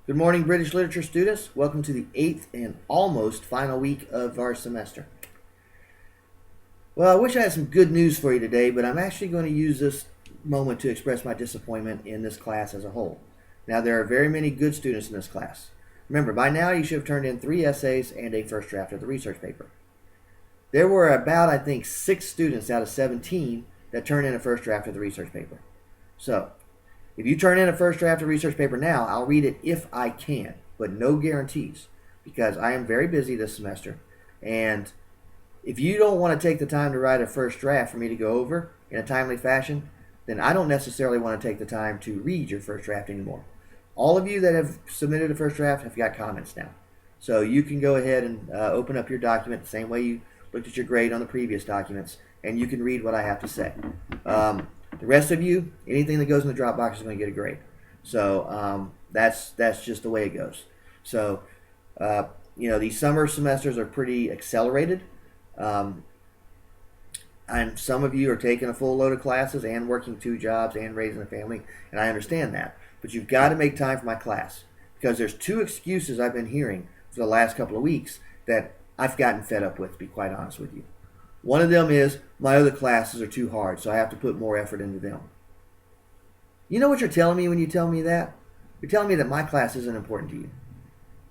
Good morning, British literature students. Welcome to the 8th and almost final week of our semester. Well, I wish I had some good news for you today, but I'm actually going to use this moment to express my disappointment in this class as a whole. Now, there are very many good students in this class. Remember, by now you should have turned in 3 essays and a first draft of the research paper. There were about, I think, 6 students out of 17 that turned in a first draft of the research paper. So, if you turn in a first draft of research paper now, I'll read it if I can, but no guarantees, because I am very busy this semester. And if you don't want to take the time to write a first draft for me to go over in a timely fashion, then I don't necessarily want to take the time to read your first draft anymore. All of you that have submitted a first draft have got comments now. So you can go ahead and open up your document the same way you looked at your grade on the previous documents, and you can read what I have to say. The rest of you, anything that goes in the drop box is going to get a grade. So that's just the way it goes. So these summer semesters are pretty accelerated, and some of you are taking a full load of classes and working 2 jobs and raising a family, and I understand that. But you've got to make time for my class, because there's 2 excuses I've been hearing for the last couple of weeks that I've gotten fed up with, to be quite honest with you. One of them is, my other classes are too hard, so I have to put more effort into them. You know what you're telling me when you tell me that? You're telling me that my class isn't important to you.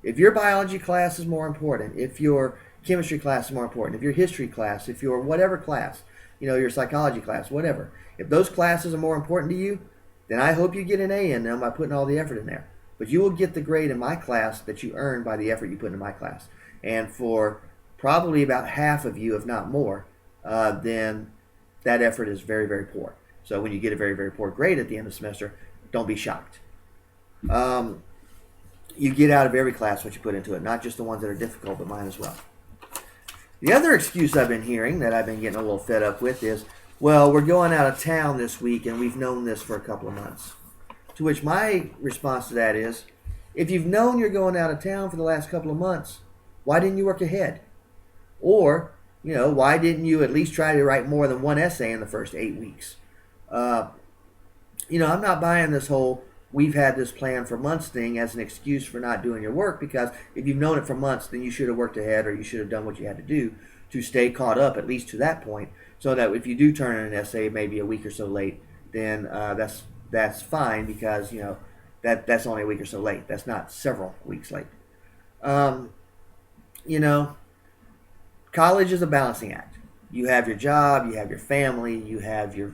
If your biology class is more important, if your chemistry class is more important, if your history class, if your whatever class, your psychology class, whatever, if those classes are more important to you, then I hope you get an A in them by putting all the effort in there. But you will get the grade in my class that you earn by the effort you put into my class. And for probably about half of you, if not more, then that effort is very, very poor. So when you get a very, very poor grade at the end of the semester, don't be shocked. You get out of every class what you put into it, not just the ones that are difficult, but mine as well. The other excuse I've been hearing that I've been getting a little fed up with is, well, we're going out of town this week and we've known this for a couple of months. To which my response to that is, if you've known you're going out of town for the last couple of months, why didn't you work ahead? Or, why didn't you at least try to write more than 1 essay in the first 8 weeks? I'm not buying this whole we've had this plan for months thing as an excuse for not doing your work, because if you've known it for months, then you should have worked ahead, or you should have done what you had to do to stay caught up, at least to that point, so that if you do turn in an essay maybe a week or so late, then that's fine, because that's only a week or so late. That's not several weeks late. College is a balancing act. You have your job, you have your family, you have your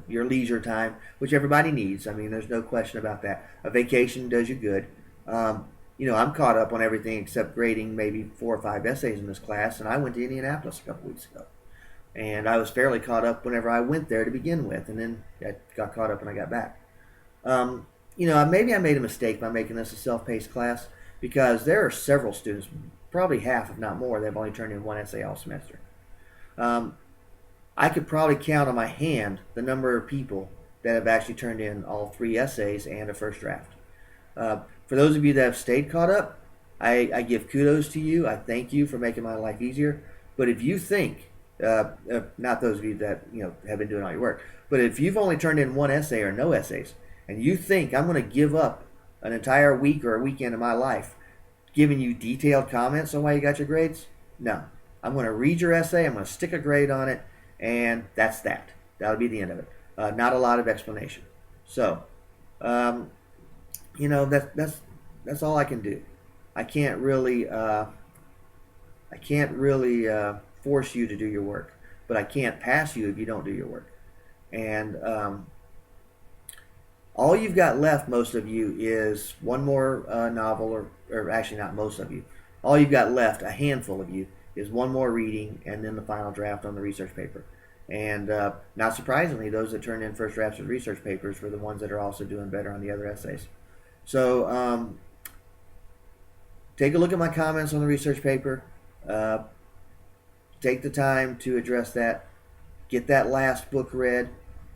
leisure time, which everybody needs. I mean, there's no question about that. A vacation does you good. I'm caught up on everything except grading maybe 4 or 5 essays in this class, and I went to Indianapolis a couple weeks ago. And I was fairly caught up whenever I went there to begin with, and then I got caught up when I got back. Maybe I made a mistake by making this a self-paced class, because there are several students, probably half, if not more, that have only turned in 1 essay all semester. I could probably count on my hand the number of people that have actually turned in all 3 essays and a first draft. For those of you that have stayed caught up, I give kudos to you. I thank you for making my life easier. But if you think, not those of you that have been doing all your work, but if you've only turned in 1 essay or no essays, and you think I'm going to give up an entire week or a weekend of my life giving you detailed comments on why you got your grades, no. I'm going to read your essay, I'm going to stick a grade on it, and that's that. That'll be the end of it. Not a lot of explanation. So, that's all I can do. I can't really force you to do your work, but I can't pass you if you don't do your work. And all you've got left, most of you, is one more novel, or actually not most of you. All you've got left, a handful of you, is one more reading and then the final draft on the research paper. And not surprisingly, those that turn in first drafts of research papers were the ones that are also doing better on the other essays. So take a look at my comments on the research paper. Take the time to address that. Get that last book read,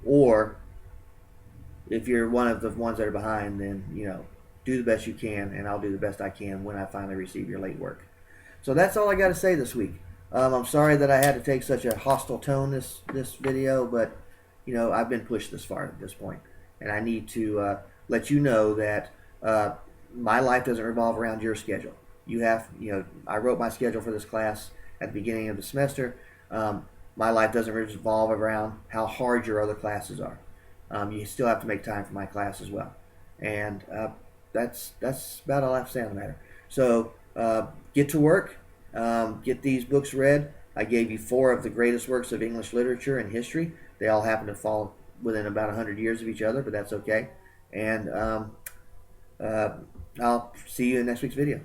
or if you're one of the ones that are behind, then do the best you can, and I'll do the best I can when I finally receive your late work. So that's all I got to say this week. I'm sorry that I had to take such a hostile tone this video, but I've been pushed this far at this point, and I need to let you know that my life doesn't revolve around your schedule. You have, I wrote my schedule for this class at the beginning of the semester. My life doesn't revolve around how hard your other classes are. You still have to make time for my class as well, and that's about all I have to say on the matter. So get to work, get these books read. I gave you 4 of the greatest works of English literature and history. They all happen to fall within about 100 years of each other, but that's okay. And I'll see you in next week's video.